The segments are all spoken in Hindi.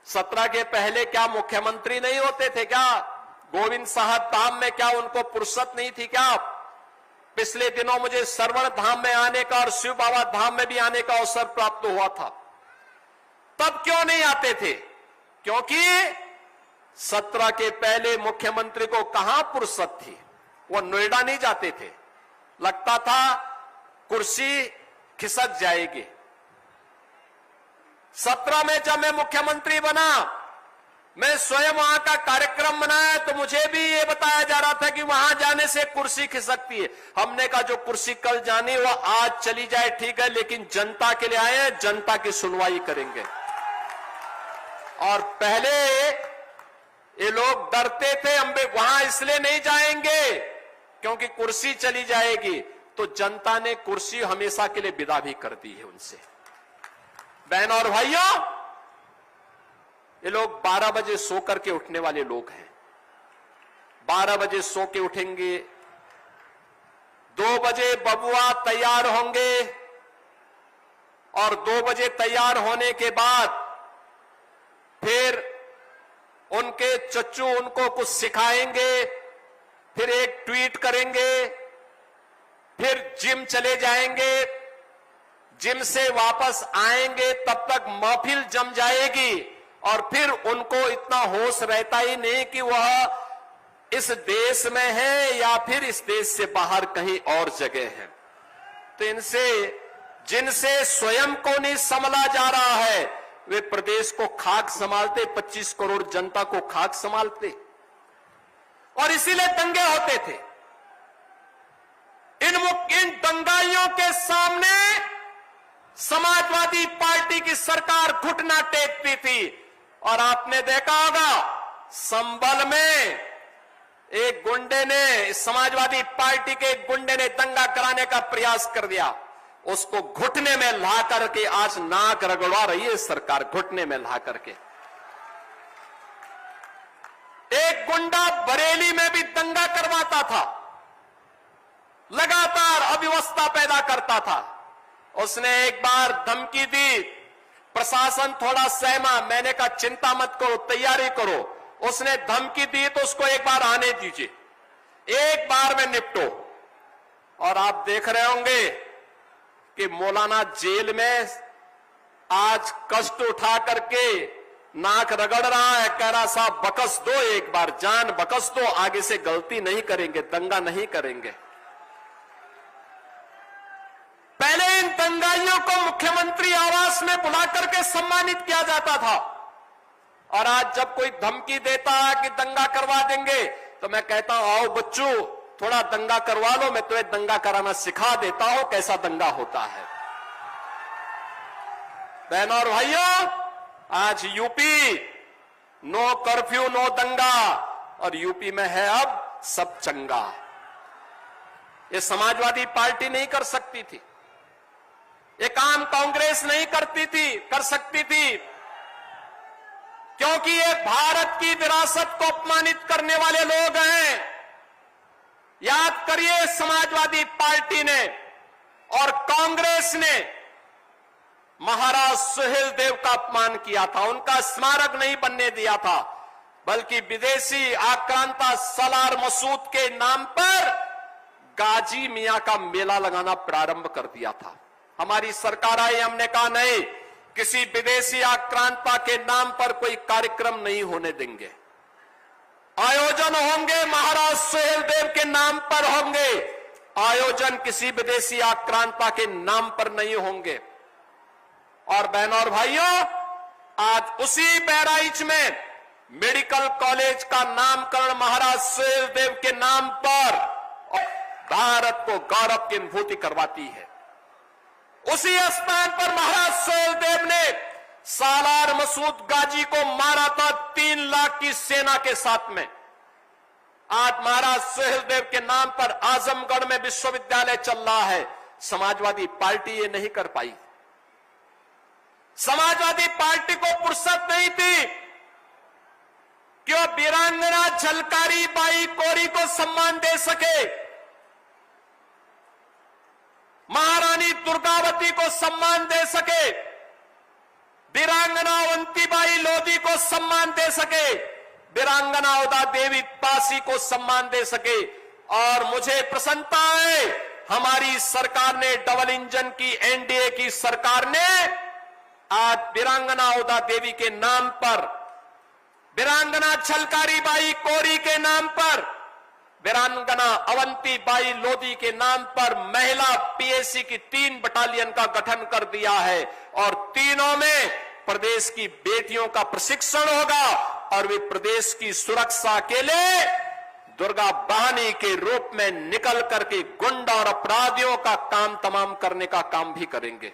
17 के पहले क्या मुख्यमंत्री नहीं होते थे क्या? गोविंद साहब धाम में क्या उनको फुर्सत नहीं थी क्या? पिछले दिनों मुझे सरवण धाम में आने का और शिव बाबा धाम में भी आने का अवसर प्राप्त हुआ था। तब क्यों नहीं आते थे? क्योंकि 17 के पहले मुख्यमंत्री को कहां फुर्सत थी। वो नोएडा नहीं जाते थे, लगता था कुर्सी खिसक जाएगी। 17 में जब मैं मुख्यमंत्री बना, मैं स्वयं वहां का कार्यक्रम बनाया तो मुझे भी ये बताया जा रहा था कि वहां जाने से कुर्सी खिसकती है। हमने कहा जो कुर्सी कल जानी वो आज चली जाए ठीक है, लेकिन जनता के लिए आए हैं, जनता की सुनवाई करेंगे। और पहले ये लोग डरते थे हम वहां इसलिए नहीं जाएंगे क्योंकि कुर्सी चली जाएगी, तो जनता ने कुर्सी हमेशा के लिए विदा भी कर दी है उनसे। बहनों और भाइयों, ये लोग 12 बजे सो करके उठने वाले लोग हैं। 12 बजे सो के उठेंगे, 2 बजे बबुआ तैयार होंगे और 2 बजे तैयार होने के बाद फिर उनके चच्चू उनको कुछ सिखाएंगे, फिर एक ट्वीट करेंगे, फिर जिम चले जाएंगे, जिम से वापस आएंगे, तब तक महफिल जम जाएगी और फिर उनको इतना होश रहता ही नहीं कि वह इस देश में है या फिर इस देश से बाहर कहीं और जगह है। तो इनसे जिनसे स्वयं को नहीं संभाला जा रहा है, वे प्रदेश को खाक संभालते, 25 करोड़ जनता को खाक संभालते, और इसीलिए दंगे होते थे। इन दंगाइयों के सामने समाजवादी पार्टी की सरकार घुटना टेकती थी। और आपने देखा होगा संभल में एक गुंडे ने, समाजवादी पार्टी के एक गुंडे ने दंगा कराने का प्रयास कर दिया, उसको घुटने में ला करके आज नाक रगड़वा रही है सरकार, घुटने में ला करके। एक गुंडा बरेली में भी दंगा करवाता था, लगातार अव्यवस्था पैदा करता था। उसने एक बार धमकी दी, प्रशासन थोड़ा सहमा, मैंने कहा चिंता मत करो, तैयारी करो। उसने धमकी दी तो उसको एक बार आने दीजिए, एक बार में निपटो। और आप देख रहे होंगे कि मौलाना जेल में आज कष्ट उठा करके नाक रगड़ रहा है, कह रहा साहब बकस दो, एक बार जान बकस दो, आगे से गलती नहीं करेंगे, दंगा नहीं करेंगे। पहले इन दंगाइयों को मुख्यमंत्री आवास में बुला करके सम्मानित किया जाता था, और आज जब कोई धमकी देता है कि दंगा करवा देंगे तो मैं कहता हूं आओ बच्चों थोड़ा दंगा करवा लो, मैं तुम्हें दंगा कराना सिखा देता हूं कैसा दंगा होता है। बहनों और भाइयों, आज यूपी नो कर्फ्यू नो दंगा, और यूपी में है अब सब चंगा। ये समाजवादी पार्टी नहीं कर सकती थी, ये काम कांग्रेस नहीं कर सकती थी, क्योंकि ये भारत की विरासत को अपमानित करने वाले लोग हैं। याद करिए, समाजवादी पार्टी ने और कांग्रेस ने महाराज सुहेलदेव का अपमान किया था, उनका स्मारक नहीं बनने दिया था, बल्कि विदेशी आक्रांता सलार मसूद के नाम पर गाजी मियां का मेला लगाना प्रारंभ कर दिया था। हमारी सरकार आई, हमने कहा नहीं, किसी विदेशी आक्रांता के नाम पर कोई कार्यक्रम नहीं होने देंगे। आयोजन होंगे महाराज सुहेलदेव के नाम पर होंगे, आयोजन किसी विदेशी आक्रांता के नाम पर नहीं होंगे। और बहनों और भाइयों, आज उसी बहराइच में मेडिकल कॉलेज का नामकरण महाराज सुहेलदेव के नाम पर भारत को गौरव की अनुभूति करवाती है। उसी स्थान पर महाराज सुहेलदेव ने सालार मसूद गाजी को मारा था 3 लाख की सेना के साथ में। आज महाराज सुहेलदेव के नाम पर आजमगढ़ में विश्वविद्यालय चल रहा है, समाजवादी पार्टी ये नहीं कर पाई। समाजवादी पार्टी को फुर्सत नहीं थी कि वो वीरांगना झलकारी बाई कोरी को सम्मान दे सके, महारानी दुर्गावती को सम्मान दे सके, वीरांगना अवंतीबाई लोधी को को सम्मान दे सके, वीरांगना उदा देवी पासी को सम्मान दे सके। और मुझे प्रसन्नता है हमारी सरकार ने, डबल इंजन की एनडीए की सरकार ने आज वीरांगना उदा देवी के नाम पर, वीरांगना छलकारी बाई कोरी के नाम पर, वीरांगना अवंती बाई लोधी के नाम पर महिला पीएसी की 3 बटालियन का गठन कर दिया है। और तीनों में प्रदेश की बेटियों का प्रशिक्षण होगा और वे प्रदेश की सुरक्षा के लिए दुर्गा बहानी के रूप में निकल करके गुंडा और अपराधियों का काम तमाम करने का काम भी करेंगे।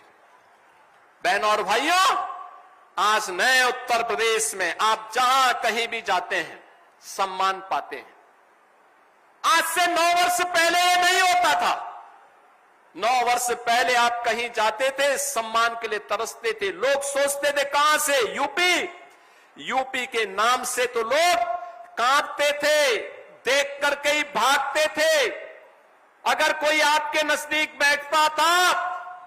बहनों और भाइयों, आज नए उत्तर प्रदेश में आप जहां कहीं भी जाते हैं सम्मान पाते हैं। आज से 9 वर्ष पहले ये नहीं होता था। 9 वर्ष पहले आप कहीं जाते थे सम्मान के लिए तरसते थे। लोग सोचते थे कहां से, यूपी के नाम से तो लोग कांपते थे, देख करके ही भागते थे। अगर कोई आपके नजदीक बैठता था,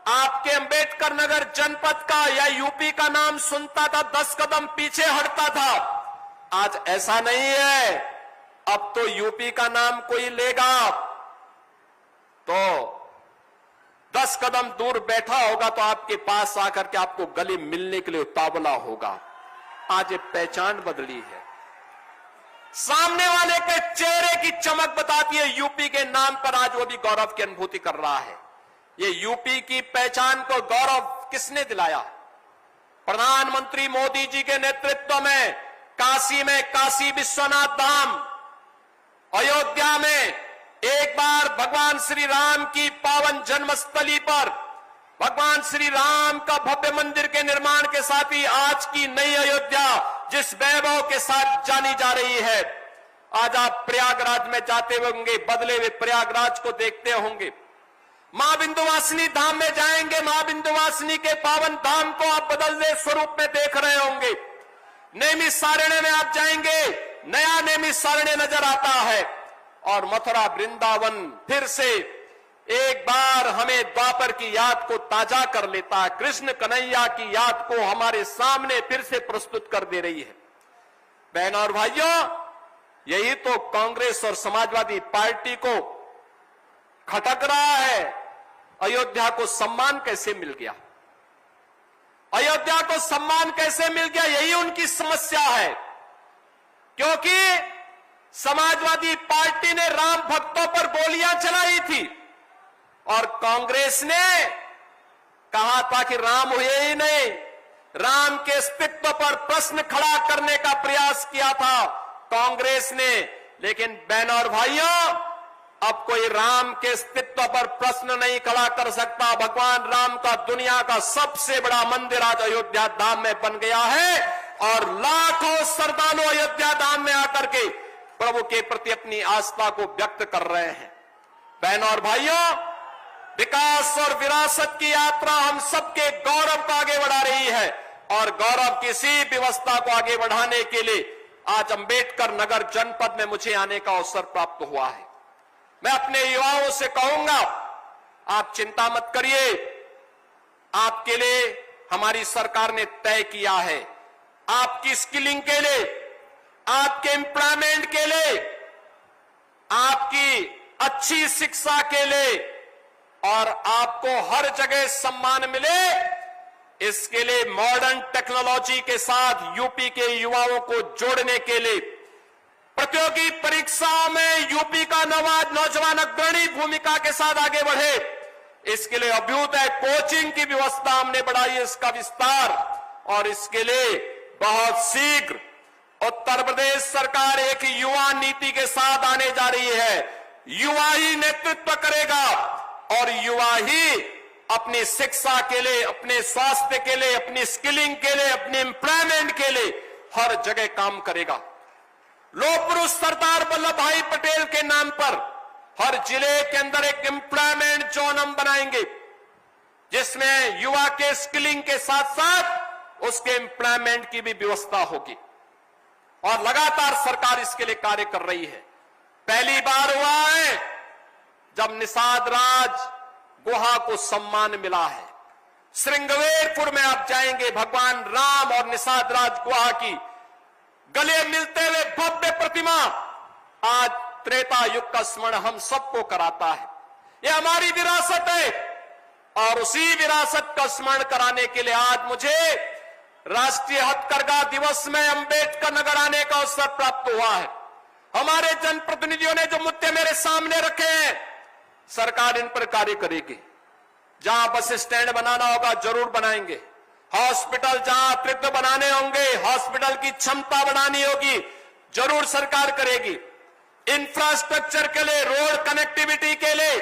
आपके अंबेडकर नगर जनपद का या यूपी का नाम सुनता था, 10 कदम पीछे हटता था। आज ऐसा नहीं है। अब तो यूपी का नाम कोई लेगा तो 10 कदम दूर बैठा होगा तो आपके पास आकर के आपको गले मिलने के लिए उतावला होगा। आज ये पहचान बदली है। सामने वाले के चेहरे की चमक बताती है यूपी के नाम पर। आज वो भी गौरव की अनुभूति कर रहा है। ये यूपी की पहचान को गौरव किसने दिलाया? प्रधानमंत्री मोदी जी के नेतृत्व में काशी में काशी विश्वनाथ धाम, अयोध्या में एक बार भगवान श्री राम की पावन जन्मस्थली पर भगवान श्री राम का भव्य मंदिर के निर्माण के साथ ही आज की नई अयोध्या जिस वैभव के साथ जानी जा रही है। आज आप प्रयागराज में जाते होंगे, बदले हुए प्रयागराज को देखते होंगे। मां विंध्यवासिनी धाम में जाएंगे, मां विंध्यवासिनी के पावन धाम को आप बदलते स्वरूप में देख रहे होंगे। नैमिषारण्य में आप जाएंगे, नया नैमिषारण्य नजर आता है। और मथुरा वृंदावन फिर से एक बार हमें द्वापर की याद को ताजा कर लेता है। कृष्ण कन्हैया की याद को हमारे सामने फिर से प्रस्तुत कर दे रही है। बहनों और भाइयों, यही तो कांग्रेस और समाजवादी पार्टी को खटक रहा है। अयोध्या को सम्मान कैसे मिल गया? अयोध्या को सम्मान कैसे मिल गया? यही उनकी समस्या है। क्योंकि समाजवादी पार्टी ने राम भक्तों पर गोलियां चलाई थी और कांग्रेस ने कहा था कि राम हुए ही नहीं, राम के अस्तित्व पर प्रश्न खड़ा करने का प्रयास किया था कांग्रेस ने। लेकिन बहनों और भाइयों, अब कोई राम के अस्तित्व पर प्रश्न नहीं खड़ा कर सकता। भगवान राम का दुनिया का सबसे बड़ा मंदिर आज अयोध्या धाम में बन गया है और लाखों श्रद्धालु अयोध्या धाम में आकर के प्रभु के प्रति अपनी आस्था को व्यक्त कर रहे हैं। बहनों और भाइयों, विकास और विरासत की यात्रा हम सबके गौरव को आगे बढ़ा रही है और गौरव की इसी व्यवस्था को आगे बढ़ाने के लिए आज अंबेडकर नगर जनपद में मुझे आने का अवसर प्राप्त हुआ है। मैं अपने युवाओं से कहूंगा, आप चिंता मत करिए। आपके लिए हमारी सरकार ने तय किया है, आपकी स्किलिंग के लिए, आपके एम्प्लॉयमेंट के लिए, आपकी अच्छी शिक्षा के लिए और आपको हर जगह सम्मान मिले, इसके लिए मॉडर्न टेक्नोलॉजी के साथ यूपी के युवाओं को जोड़ने के लिए प्रतियोगी परीक्षाओं में यूपी का नौजवान अग्रणी भूमिका के साथ आगे बढ़े, इसके लिए अभ्युदय कोचिंग की व्यवस्था हमने बढ़ाई है, इसका विस्तार। और इसके लिए बहुत शीघ्र उत्तर प्रदेश सरकार एक युवा नीति के साथ आने जा रही है। युवा ही नेतृत्व करेगा और युवा ही अपनी शिक्षा के लिए, अपने स्वास्थ्य के लिए, अपनी स्किलिंग के लिए, अपने एम्प्लॉयमेंट के लिए हर जगह काम करेगा। लोह पुरुष सरदार वल्लभ भाई पटेल के नाम पर हर जिले के अंदर एक एम्प्लॉयमेंट जोन हम बनाएंगे, जिसमें युवा के स्किलिंग के साथ साथ उसके एम्प्लॉयमेंट की भी व्यवस्था होगी और लगातार सरकार इसके लिए कार्य कर रही है। पहली बार हुआ है जब निषाद राज गुहा को सम्मान मिला है। श्रृंगवेरपुर में आप जाएंगे, भगवान राम और निषाद राज गुहा की गले मिलते हुए भव्य प्रतिमा आज त्रेता युग का स्मरण हम सबको कराता है। यह हमारी विरासत है और उसी विरासत का स्मरण कराने के लिए आज मुझे राष्ट्रीय हथकरघा दिवस में अंबेडकर नगर आने का अवसर प्राप्त हुआ है। हमारे जनप्रतिनिधियों ने जो मुद्दे मेरे सामने रखे हैं, सरकार इन पर कार्य करेगी। जहां बस स्टैंड बनाना होगा जरूर बनाएंगे, हॉस्पिटल जहां अतिरिक्त बनाने होंगे, हॉस्पिटल की क्षमता बढ़ानी होगी, जरूर सरकार करेगी। इंफ्रास्ट्रक्चर के लिए, रोड कनेक्टिविटी के लिए,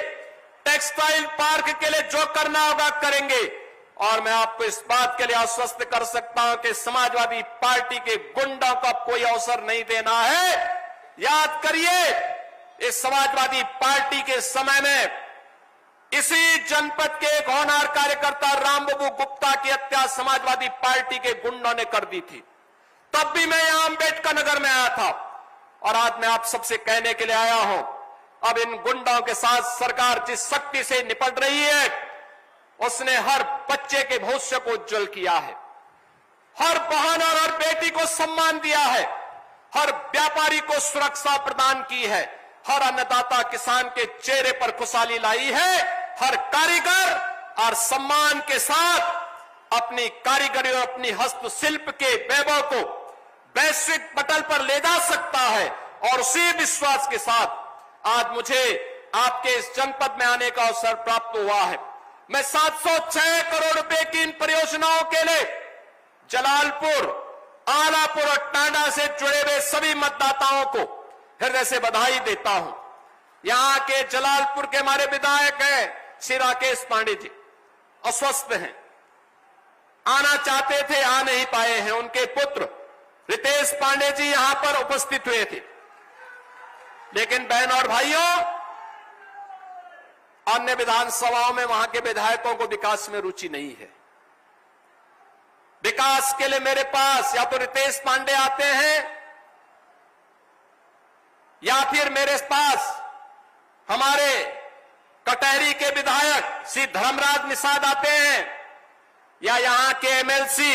टेक्सटाइल पार्क के लिए जो करना होगा करेंगे। और मैं आपको इस बात के लिए आश्वस्त कर सकता हूं कि समाजवादी पार्टी के गुंडों को कोई अवसर नहीं देना है। याद करिए, इस समाजवादी पार्टी के समय में इसी जनपद के एक होनहार कार्यकर्ता रामबाबू गुप्ता की हत्या समाजवादी पार्टी के गुंडों ने कर दी थी। तब भी मैं यहां अंबेडकर नगर में आया था और आज मैं आप सबसे कहने के लिए आया हूं, अब इन गुंडों के साथ सरकार जिस शक्ति से निपट रही है, उसने हर बच्चे के भविष्य को उज्जवल किया है, हर बहन और हर बेटी को सम्मान दिया है, हर व्यापारी को सुरक्षा प्रदान की है, हर अन्नदाता किसान के चेहरे पर खुशहाली लाई है, हर कारीगर और सम्मान के साथ अपनी कारीगरी और अपनी हस्तशिल्प के वैभव को वैश्विक पटल पर ले जा सकता है। और उसी विश्वास के साथ आज मुझे आपके इस जनपद में आने का अवसर प्राप्त हुआ है। मैं 706 करोड़ रुपए की इन परियोजनाओं के लिए जलालपुर, आलापुर और टांडा से जुड़े हुए सभी मतदाताओं को हृदय से बधाई देता हूं। यहां के जलालपुर के हमारे विधायक हैं श्री राकेश पांडे जी, अस्वस्थ हैं, आना चाहते थे, आ नहीं पाए हैं। उनके पुत्र रितेश पांडे जी यहां पर उपस्थित हुए थे, लेकिन बहन और भाइयों, अन्य विधानसभाओं में वहां के विधायकों को विकास में रुचि नहीं है। विकास के लिए मेरे पास या तो रितेश पांडे आते हैं या फिर मेरे पास हमारे कटहरी के विधायक श्री धर्मराज निषाद आते हैं, या यहां के एमएलसी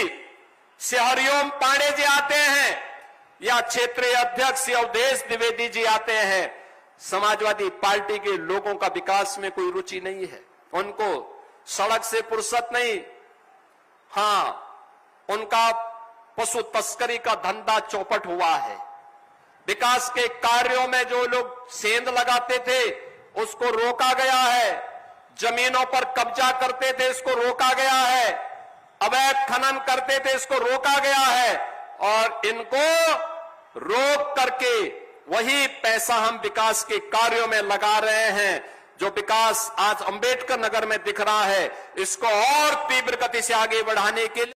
श्री हरिओम पांडे जी आते हैं, या क्षेत्रीय अध्यक्ष श्री अवधेश द्विवेदी जी आते हैं। समाजवादी पार्टी के लोगों का विकास में कोई रुचि नहीं है, उनको सड़क से फुर्सत नहीं। हां, उनका पशु तस्करी का धंधा चौपट हुआ है। विकास के कार्यों में जो लोग सेंध लगाते थे उसको रोका गया है, जमीनों पर कब्जा करते थे इसको रोका गया है, अवैध खनन करते थे इसको रोका गया है, और इनको रोक करके वही पैसा हम विकास के कार्यों में लगा रहे हैं। जो विकास आज अंबेडकर नगर में दिख रहा है, इसको और तीव्र गति से आगे बढ़ाने के लिए